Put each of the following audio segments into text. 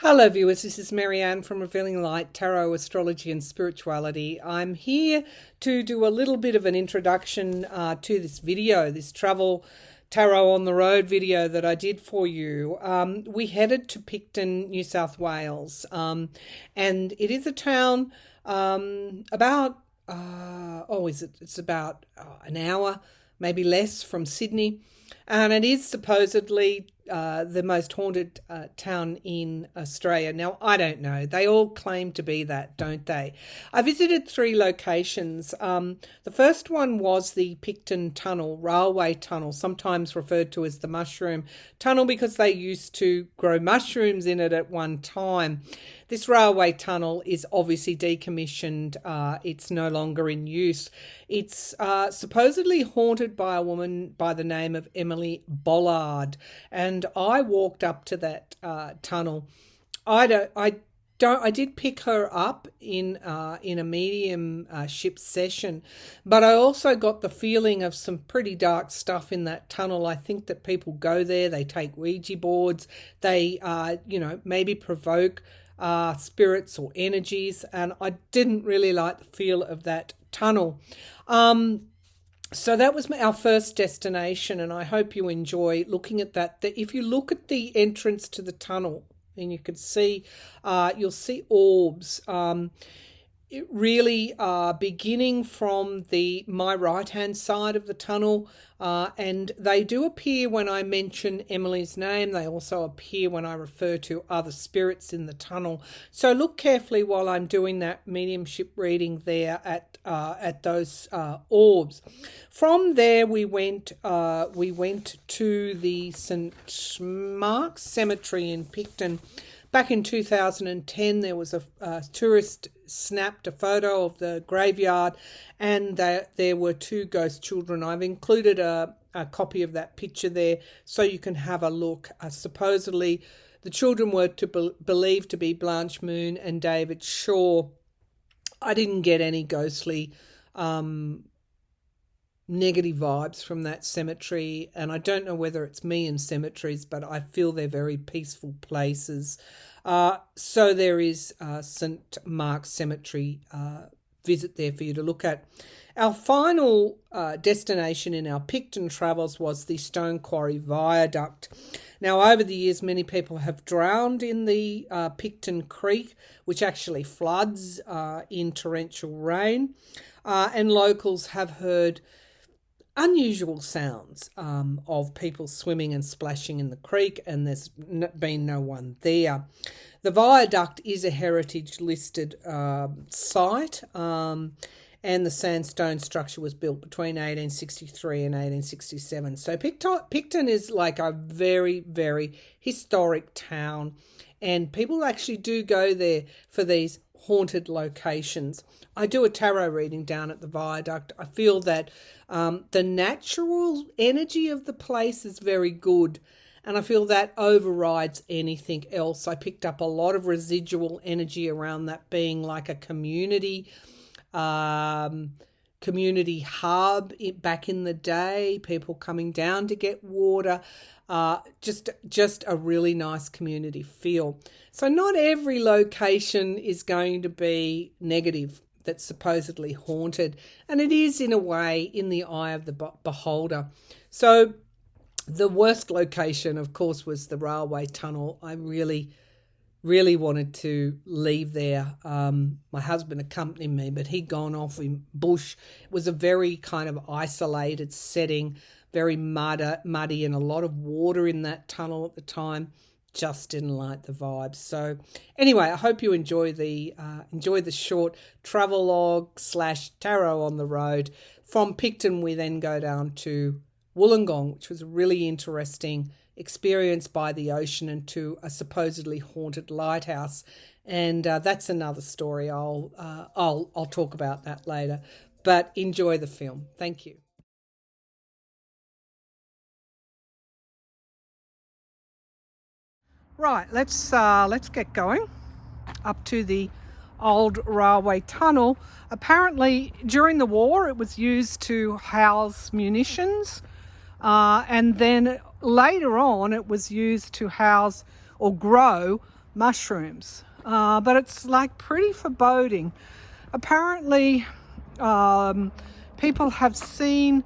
Hello viewers, this is Marianne from Revealing Light, Tarot, Astrology and Spirituality. I'm here to do a little bit of an introduction to this video, this travel tarot on the road video that I did for you. We headed to Picton, New South Wales, and it is a town about, it's about an hour, maybe less from Sydney. And it is supposedly the most haunted town in Australia. Now, I don't know. They all claim to be that, don't they? I visited 3 locations. The first one was the Picton Tunnel, railway tunnel, sometimes referred to as the mushroom tunnel because they used to grow mushrooms in it at one time. This railway tunnel is obviously decommissioned. It's no longer in use. It's supposedly haunted by a woman by the name of Emily Bollard. And I walked up to that tunnel. I did pick her up in a mediumship session, but I also got the feeling of some pretty dark stuff in that tunnel. I think that people go there, they take Ouija boards, they maybe provoke spirits or energies, and I didn't really like the feel of that tunnel. So that was our first destination, and I hope you enjoy looking at that. If you look at the entrance to the tunnel, and you can see, you'll see orbs. It really beginning from my right-hand side of the tunnel, and they do appear when I mention Emily's name. They also appear when I refer to other spirits in the tunnel. So look carefully while I'm doing that mediumship reading there at those orbs. From there, we went to the St Mark's Cemetery in Picton. Back in 2010, there was a tourist snapped a photo of the graveyard, and there were 2 ghost children. I've included a copy of that picture there so you can have a look. Supposedly, the children were believed to be Blanche Moon and David Shaw. I didn't get any ghostly negative vibes from that cemetery, and I don't know whether it's me in cemeteries, but I feel they're very peaceful places. So there is St Mark's Cemetery visit there for you to look at. Our final destination in our Picton travels was the Stone Quarry Viaduct. Now, over the years, many people have drowned in the Picton Creek, which actually floods in torrential rain, and locals have heard unusual sounds of people swimming and splashing in the creek, and there's been no one there. The viaduct is a heritage listed site, and the sandstone structure was built between 1863 and 1867. So Picton is like a very, very historic town, and people actually do go there for these haunted locations. I do a tarot reading down at the Viaduct. I feel that the natural energy of the place is very good, and I feel that overrides anything else. I picked up a lot of residual energy around that being like a community hub back in the day, people coming down to get water, just a really nice community feel. So not every location is going to be negative that's supposedly haunted, and it is in a way in the eye of the beholder. So the worst location, of course, was the railway tunnel. I really wanted to leave there. My husband accompanied me, but he'd gone off in bush. It was a very kind of isolated setting, very muddy, and a lot of water in that tunnel at the time. Just didn't like the vibes. So anyway, I hope you enjoy the short travelogue / tarot on the road. From Picton, we then go down to Wollongong, which was a really interesting experience by the ocean, and to a supposedly haunted lighthouse. And that's another story. I'll talk about that later. But enjoy the film. Thank you. Right, let's get going up to the old railway tunnel. Apparently, during the war, it was used to house munitions, and then later on, it was used to house or grow mushrooms. But it's like pretty foreboding. Apparently, people have seen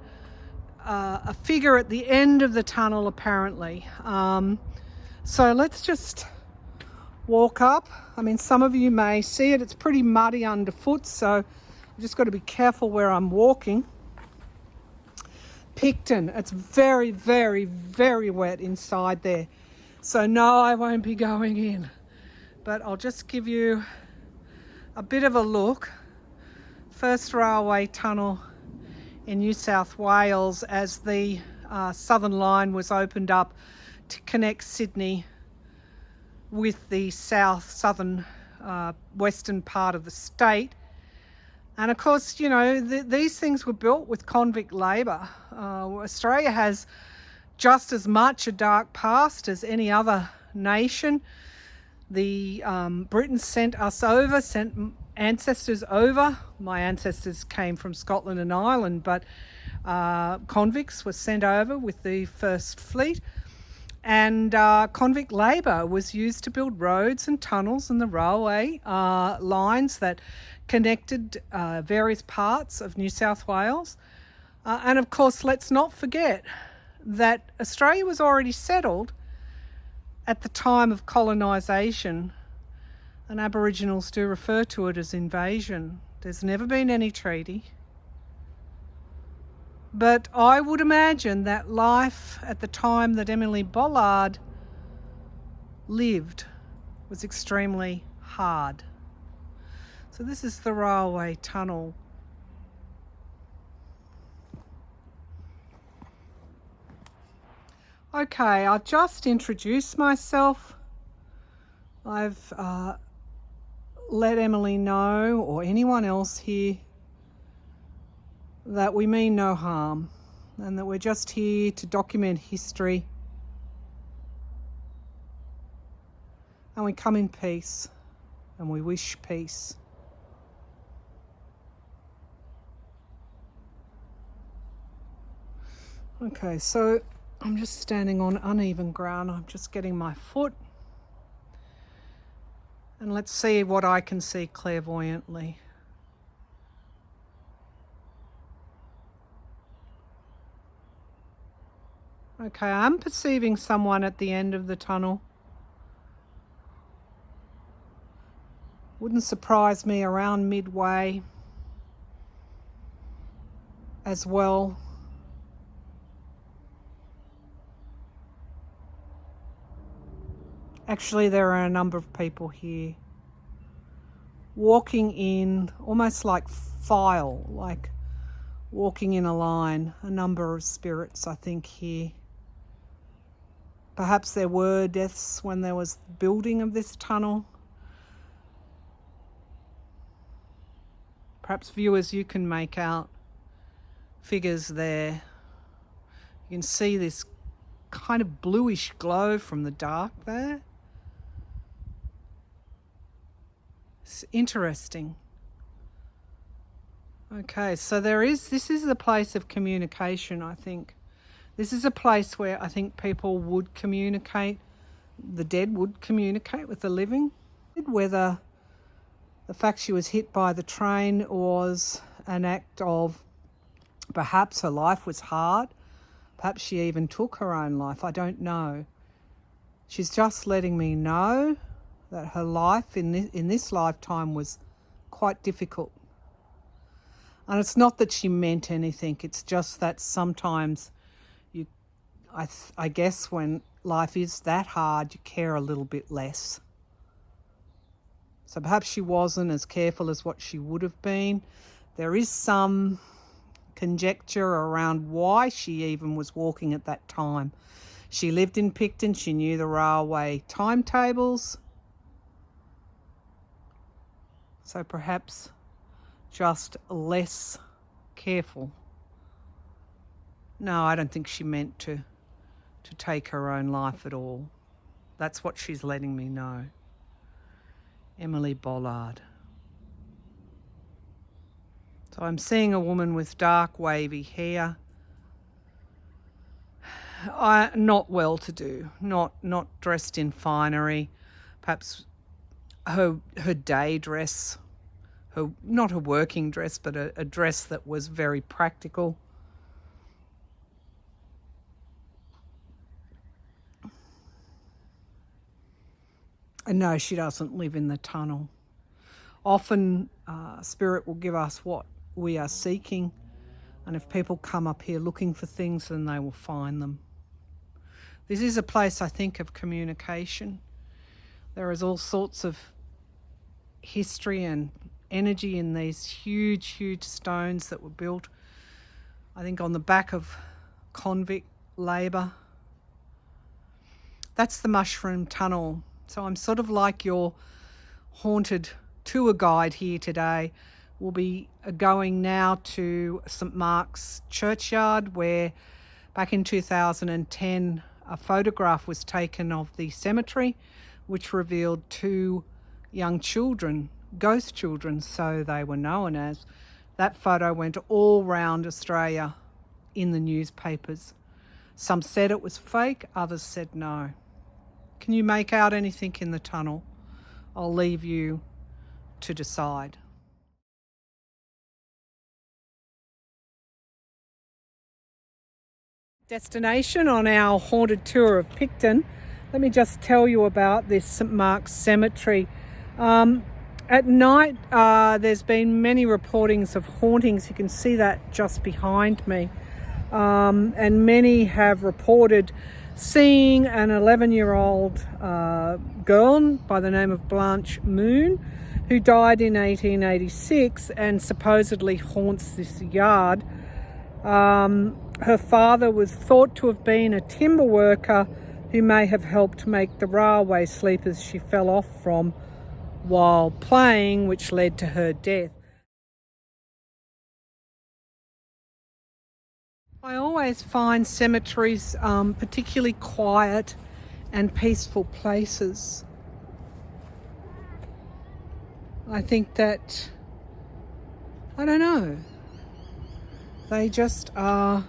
a figure at the end of the tunnel, apparently. So let's just walk up. I mean, some of you may see it. It's pretty muddy underfoot, so I've just got to be careful where I'm walking. Picton, it's very, very, very wet inside there. So no, I won't be going in. But I'll just give you a bit of a look. First railway tunnel in New South Wales as the Southern Line was opened up to connect Sydney with the southern western part of the state. And of course, you know, these things were built with convict labour. Australia has just as much a dark past as any other nation. Britain sent ancestors over. My ancestors came from Scotland and Ireland, but convicts were sent over with the First Fleet. And convict labour was used to build roads and tunnels and the railway lines that connected various parts of New South Wales. And of course, let's not forget that Australia was already settled at the time of colonisation, and Aboriginals do refer to it as invasion. There's never been any treaty. But I would imagine that life at the time that Emily Bollard lived was extremely hard. So this is the railway tunnel. Okay, I've just introduced myself. I've let Emily know, or anyone else here, that we mean no harm and that we're just here to document history, and we come in peace and we wish peace. Okay, so I'm just standing on uneven ground. I'm just getting my foot, and let's see what I can see clairvoyantly. Okay, I'm perceiving someone at the end of the tunnel. Wouldn't surprise me around midway as well. Actually, there are a number of people here walking in almost like file, like walking in a line. A number of spirits, I think, here. Perhaps there were deaths when there was the building of this tunnel. Perhaps viewers, you can make out figures there. You can see this kind of bluish glow from the dark there. It's interesting. Okay, so this is the place of communication, I think. This is a place where I think people would communicate, the dead would communicate with the living. Whether the fact she was hit by the train was an act of perhaps her life was hard, perhaps she even took her own life, I don't know. She's just letting me know that her life in this lifetime was quite difficult. And it's not that she meant anything, it's just that sometimes I guess when life is that hard, you care a little bit less. So perhaps she wasn't as careful as what she would have been. There is some conjecture around why she even was walking at that time. She lived in Picton, she knew the railway timetables. So perhaps just less careful. No, I don't think she meant to take her own life at all. That's what she's letting me know. Emily Bollard. So I'm seeing a woman with dark wavy hair. Not well-to-do, not dressed in finery. perhaps her day dress, not her working dress, but a dress that was very practical. And no, she doesn't live in the tunnel. Often Spirit will give us what we are seeking, and if people come up here looking for things, then they will find them. This is a place, I think, of communication. There is all sorts of history and energy in these huge, huge stones that were built, I think, on the back of convict labour. That's the Mushroom Tunnel. So I'm sort of like your haunted tour guide here today. We'll be going now to St Mark's churchyard, where back in 2010 a photograph was taken of the cemetery, which revealed 2 young children, ghost children, so they were known as. That photo went all round Australia in the newspapers. Some said it was fake, others said no. Can you make out anything in the tunnel? I'll leave you to decide. Destination on our haunted tour of Picton. Let me just tell you about this St Mark's Cemetery. At night, there's been many reportings of hauntings. You can see that just behind me. And many have reported seeing an 11-year-old girl by the name of Blanche Moon, who died in 1886 and supposedly haunts this yard. Her father was thought to have been a timber worker who may have helped make the railway sleepers she fell off from while playing, which led to her death. I always find cemeteries particularly quiet and peaceful places. I think that, I don't know, they just are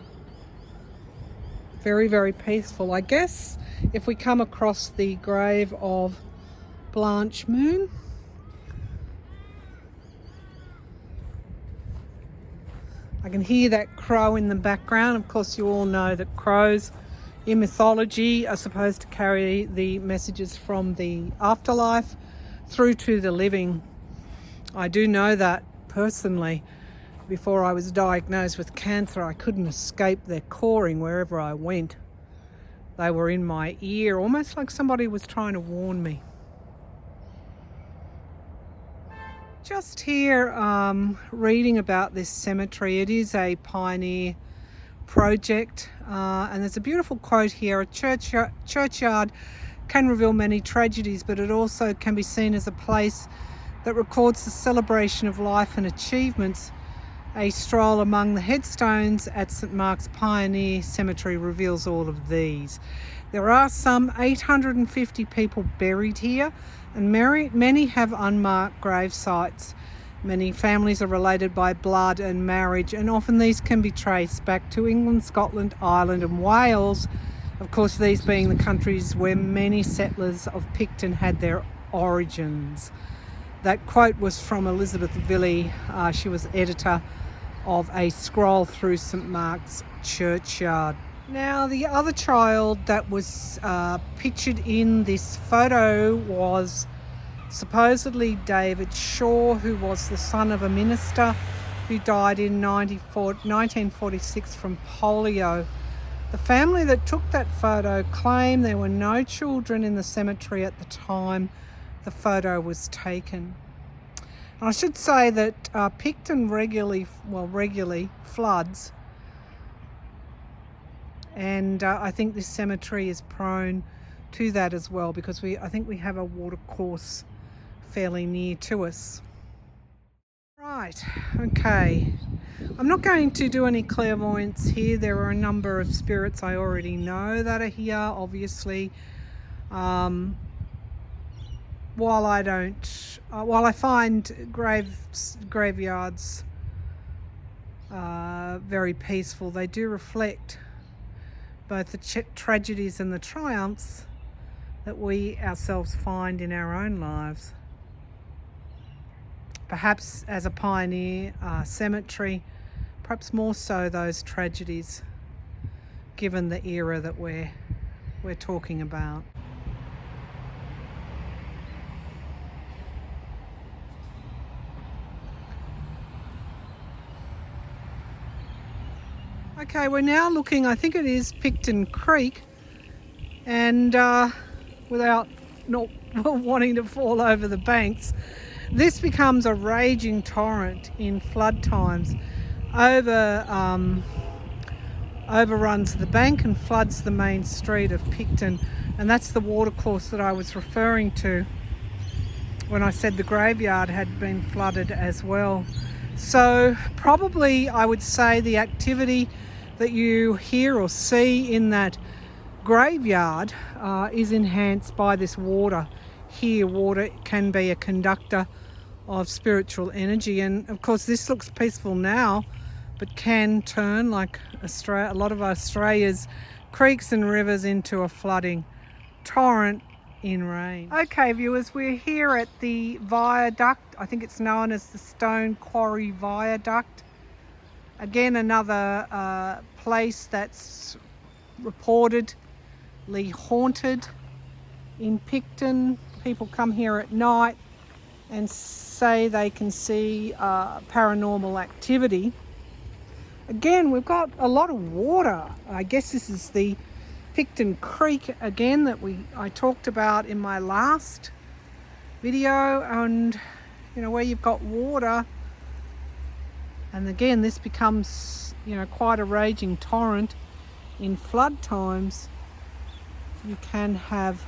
very, very peaceful. I guess if we come across the grave of Blanche Moon, I can hear that crow in the background. Of course, you all know that crows in mythology are supposed to carry the messages from the afterlife through to the living. I do know that personally. Before I was diagnosed with cancer, I couldn't escape their cawing wherever I went. They were in my ear, almost like somebody was trying to warn me. Just here, reading about this cemetery. It is a pioneer project, and there's a beautiful quote here: "A churchyard can reveal many tragedies, but it also can be seen as a place that records the celebration of life and achievements. A stroll among the headstones at St Mark's Pioneer Cemetery reveals all of these." There are some 850 people buried here, and many have unmarked grave sites. Many families are related by blood and marriage, and often these can be traced back to England, Scotland, Ireland and Wales. Of course, these being the countries where many settlers of Picton had their origins. That quote was from Elizabeth Villy. She was editor of a scroll through St Mark's churchyard. Now, the other child that was pictured in this photo was supposedly David Shaw, who was the son of a minister who died in 1946 from polio. The family that took that photo claim there were no children in the cemetery at the time the photo was taken. I should say that Picton regularly floods, and I think this cemetery is prone to that as well, because I think we have a water course fairly near to us. Right, okay. I'm not going to do any clairvoyance here. There are a number of spirits I already know that are here, obviously. While I find graveyards very peaceful, they do reflect both the tragedies and the triumphs that we ourselves find in our own lives. Perhaps as a pioneer, cemetery, perhaps more so those tragedies, given the era that we're talking about. Okay, we're now looking, I think it is Picton Creek, and without not wanting to fall over the banks, this becomes a raging torrent in flood times. Overruns the bank and floods the main street of Picton, and that's the watercourse that I was referring to when I said the graveyard had been flooded as well. So probably I would say the activity that you hear or see in that graveyard is enhanced by this water. Here, water can be a conductor of spiritual energy, and of course this looks peaceful now, but can turn, like a lot of Australia's creeks and rivers, into a flooding torrent in rain. Okay viewers, we're here at the Viaduct. I think it's known as the Stone Quarry Viaduct. Again, another place that's reportedly haunted in Picton. People come here at night and say they can see paranormal activity. Again, we've got a lot of water. I guess this is the Picton Creek again that I talked about in my last video, and you know, where you've got water, and again this becomes, you know, quite a raging torrent in flood times. You can have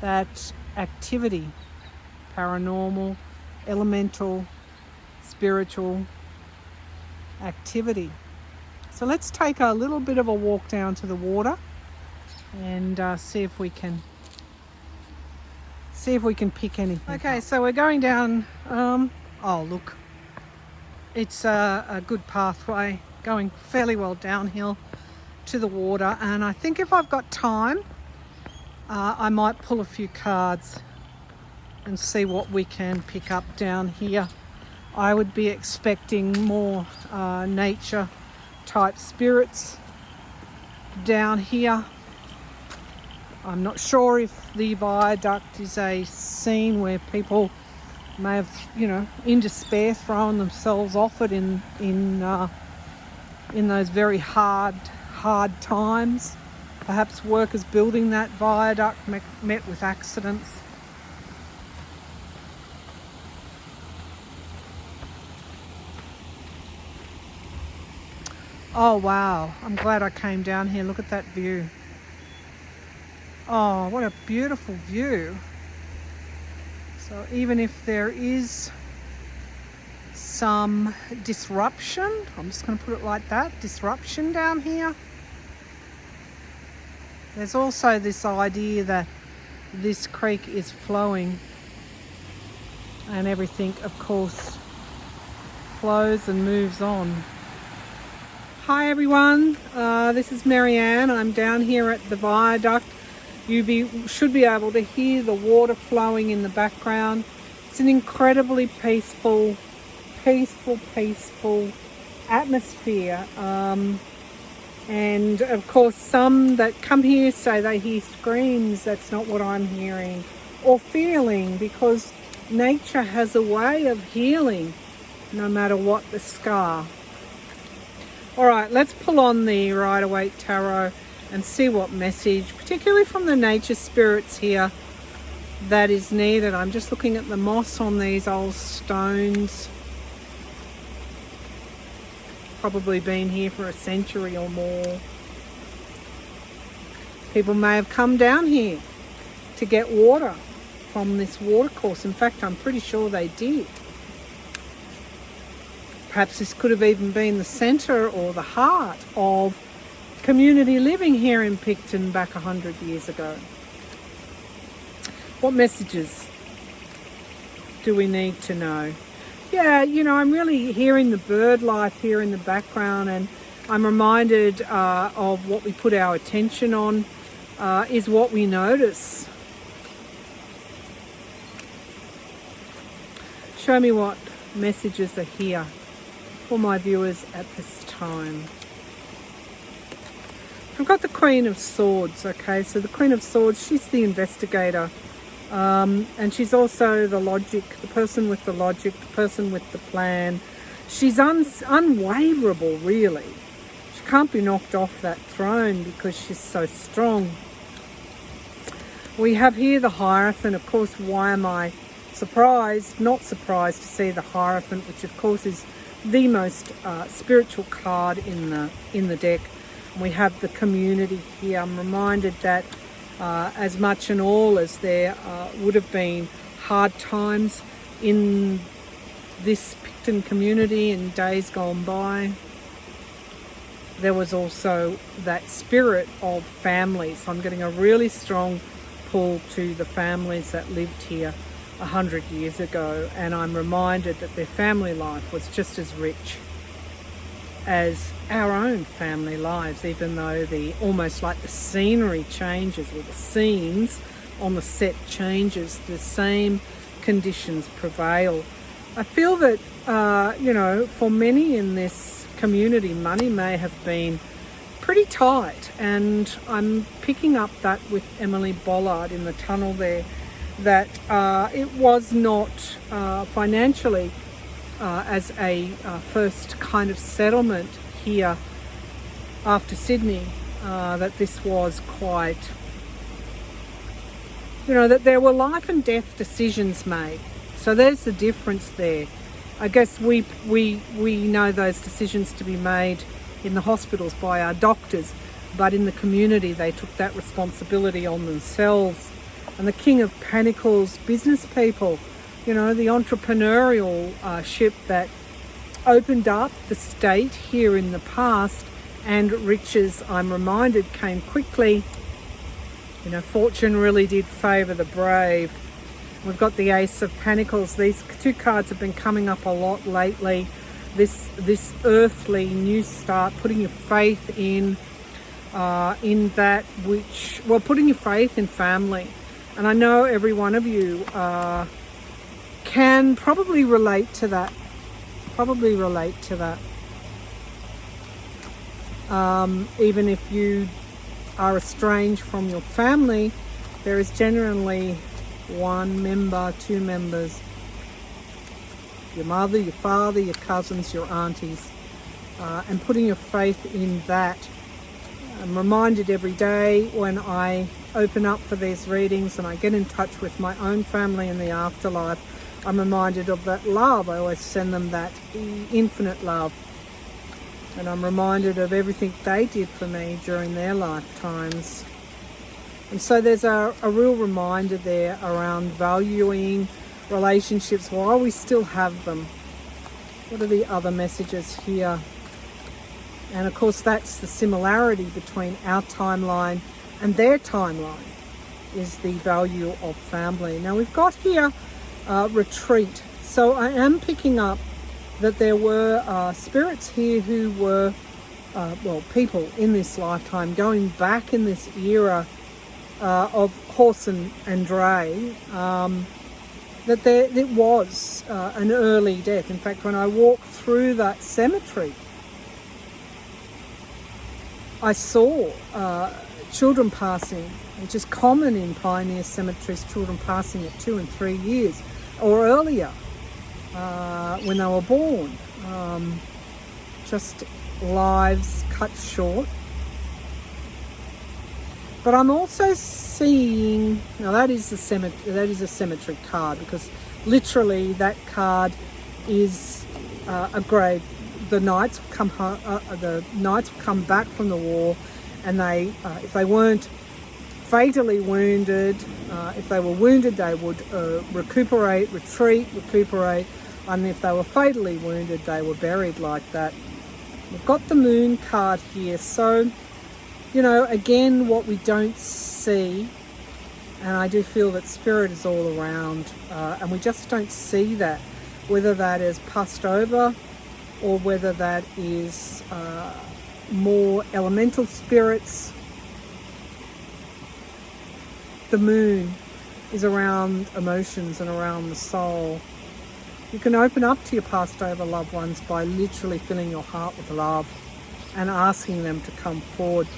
that activity, paranormal, elemental, spiritual activity. So let's take a little bit of a walk down to the water and see if we can pick anything. Okay, so we're going down. Oh look, it's a good pathway going fairly well downhill to the water, and I think if I've got time I might pull a few cards and see what we can pick up down here. I would be expecting more nature type spirits down here. I'm not sure if the Viaduct is a scene where people may have, you know, in despair thrown themselves off it in those very hard times. Perhaps workers building that viaduct met with accidents. Oh wow, I'm glad I came down here. Look at that view. Oh, what a beautiful view. So even if there is some disruption, I'm just going to put it like that, disruption down here, there's also this idea that this creek is flowing, and everything of course flows and moves on. Hi everyone, this is Marianne. I'm down here at the Viaduct. You should be able to hear the water flowing in the background. It's an incredibly peaceful atmosphere. And of course some that come here say they hear screams. That's not what I'm hearing or feeling, because nature has a way of healing no matter what the scar. All right, let's pull on the Rider-Waite Tarot and see what message, particularly from the nature spirits here, that is needed. I'm just looking at the moss on these old stones. Probably been here for a century or more. People may have come down here to get water from this watercourse. In fact, I'm pretty sure they did. Perhaps this could have even been the centre or the heart of community living here in Picton back 100 years ago. What messages do we need to know? Yeah, you know, I'm really hearing the bird life here in the background, and I'm reminded of what we put our attention on is what we notice. Show me what messages are here for my viewers at this time. I've got the Queen of Swords, okay? So the Queen of Swords, she's the investigator. And she's also the logic, the person with the logic, the person with the plan. She's unwaverable, really. She can't be knocked off that throne because she's so strong. We have here the Hierophant. Of course, why am I surprised? Not surprised to see the Hierophant, which of course is the most spiritual card in the deck. We have the community here. I'm reminded that as much and all as there would have been hard times in this Picton community in days gone by, there was also that spirit of families. I'm getting a really strong pull to the families that lived here 100 years ago, and I'm reminded that their family life was just as rich as our own family lives, even though almost like the scenery changes, or the scenes on the set changes, the same conditions prevail. I feel that for many in this community, money may have been pretty tight, and I'm picking up that with Emily Bollard in the tunnel there, that it was not financially as a first kind of settlement here after Sydney, that this was quite, that there were life and death decisions made. So there's the difference there. I guess we know those decisions to be made in the hospitals by our doctors, but in the community they took that responsibility on themselves. And the King of Pentacles, business people, the entrepreneurial ship that opened up the state here in the past, and riches, I'm reminded, came quickly. Fortune really did favour the brave. We've got the Ace of Pentacles. These two cards have been coming up a lot lately. This earthly new start, putting your faith in that which, putting your faith in family. And I know every one of you can probably relate to that. Even if you are estranged from your family, there is generally one member, two members, your mother, your father, your cousins, your aunties, and putting your faith in that. I'm reminded every day when I open up for these readings and I get in touch with my own family in the afterlife, I'm reminded of that love. I always send them that infinite love. And I'm reminded of everything they did for me during their lifetimes. And so there's a real reminder there around valuing relationships while we still have them. What are the other messages here? And of course that's the similarity between our timeline and their timeline, is the value of family. Now we've got here retreat. So I am picking up that there were spirits here who were, people in this lifetime, going back in this era of horse and dray, that it was an early death. In fact, when I walked through that cemetery, I saw children passing, which is common in pioneer cemeteries, children passing at 2 and 3 years or earlier when they were born. Just lives cut short. But I'm also seeing, now that is a cemetery card, because literally that card is a grave. The knights come back from the war, and they, if they weren't fatally wounded, if they were wounded, they would recuperate, and if they were fatally wounded, they were buried like that. We've got the Moon card here, so again, what we don't see, and I do feel that spirit is all around, and we just don't see that, whether that is passed over or whether that is more elemental spirits. The Moon is around emotions and around the soul. You can open up to your passed over loved ones by literally filling your heart with love and asking them to come forward.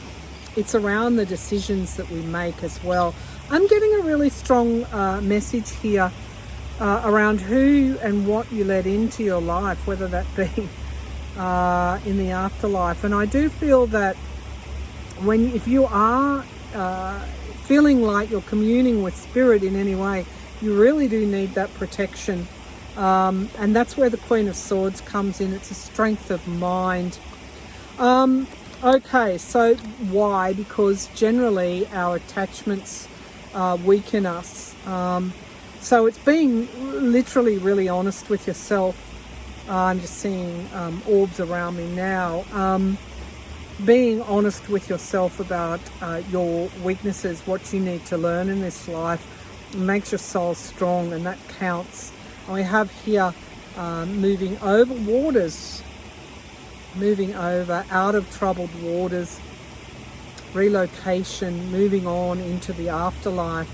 It's around the decisions that we make as well. I'm getting a really strong message here around who and what you let into your life, whether that be in the afterlife. And I do feel that if you are feeling like you're communing with spirit in any way, you really do need that protection. And that's where the Queen of Swords comes in. It's a strength of mind. Okay, so why? Because generally our attachments weaken us. So it's being literally really honest with yourself. I'm just seeing orbs around me now. Being honest with yourself about your weaknesses, what you need to learn in this life, makes your soul strong, and that counts. And we have here moving over waters, moving over out of troubled waters, relocation, moving on into the afterlife.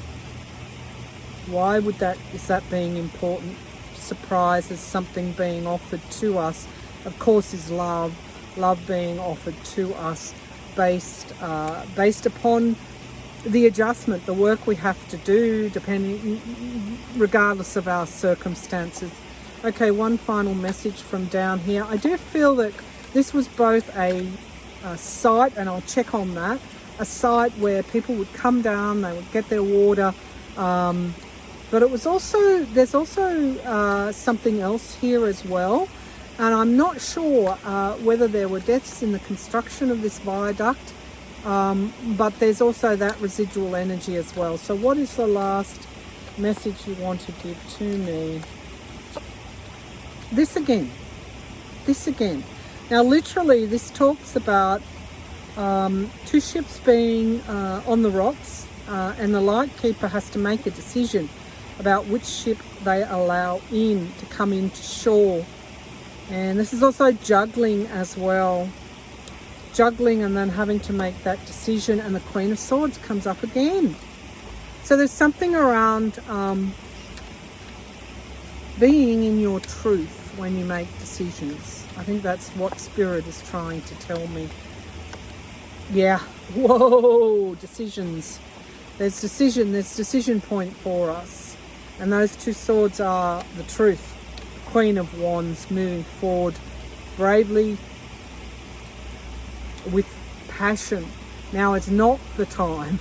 Why would is that being important? Surprises, something being offered to us, of course, is love being offered to us based upon the adjustment, the work we have to do, regardless of our circumstances. Okay, one final message from down here. I do feel that this was both a site, and I'll check on that, a site where people would come down, they would get their water, but there's also something else here as well. And I'm not sure whether there were deaths in the construction of this viaduct, but there's also that residual energy as well. So what is the last message you want to give to me? This again. Now literally this talks about two ships being on the rocks, and the lightkeeper has to make a decision about which ship they allow in to come into shore. And this is also juggling as well. Juggling and then having to make that decision, and the Queen of Swords comes up again. So there's something around being in your truth when you make decisions. I think that's what Spirit is trying to tell me. Yeah, whoa, decisions. There's decision point for us. And those two swords are the truth. Queen of Wands moving forward bravely with passion. Now it's not the time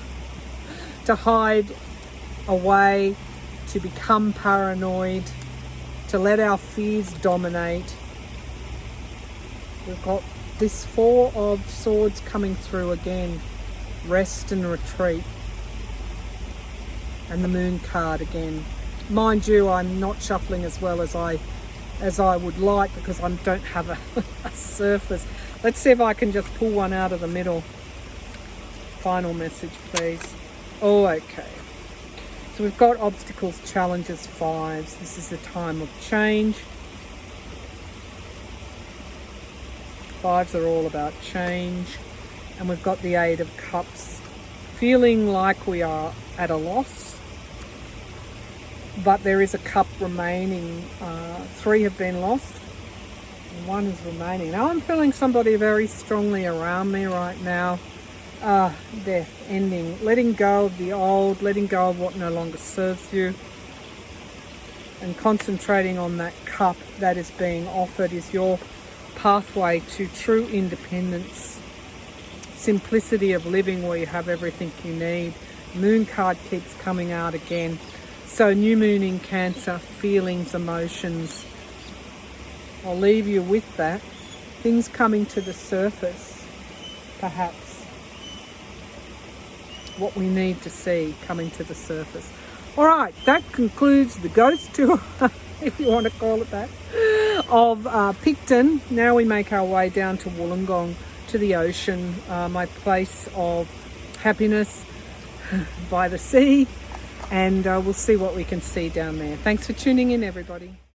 to hide away, to become paranoid, to let our fears dominate. We've got this Four of Swords coming through again. Rest and retreat. And the Moon card again. Mind you, I'm not shuffling as well as I would like, because I don't have a surface. Let's see if I can just pull one out of the middle. Final message, please. Oh, okay. So we've got obstacles, challenges, fives. This is a time of change. Fives are all about change. And we've got the Eight of Cups. Feeling like we are at a loss, but there is a cup remaining. Three have been lost, and one is remaining. Now I'm feeling somebody very strongly around me right now. Death, ending, letting go of the old, letting go of what no longer serves you, and concentrating on that cup that is being offered is your pathway to true independence, simplicity of living where you have everything you need. Moon card keeps coming out again. So new moon in Cancer, feelings, emotions. I'll leave you with that. Things coming to the surface, perhaps. What we need to see coming to the surface. All right, that concludes the ghost tour, if you want to call it that, of Picton. Now we make our way down to Wollongong, to the ocean, my place of happiness by the sea. And we'll see what we can see down there. Thanks for tuning in, everybody.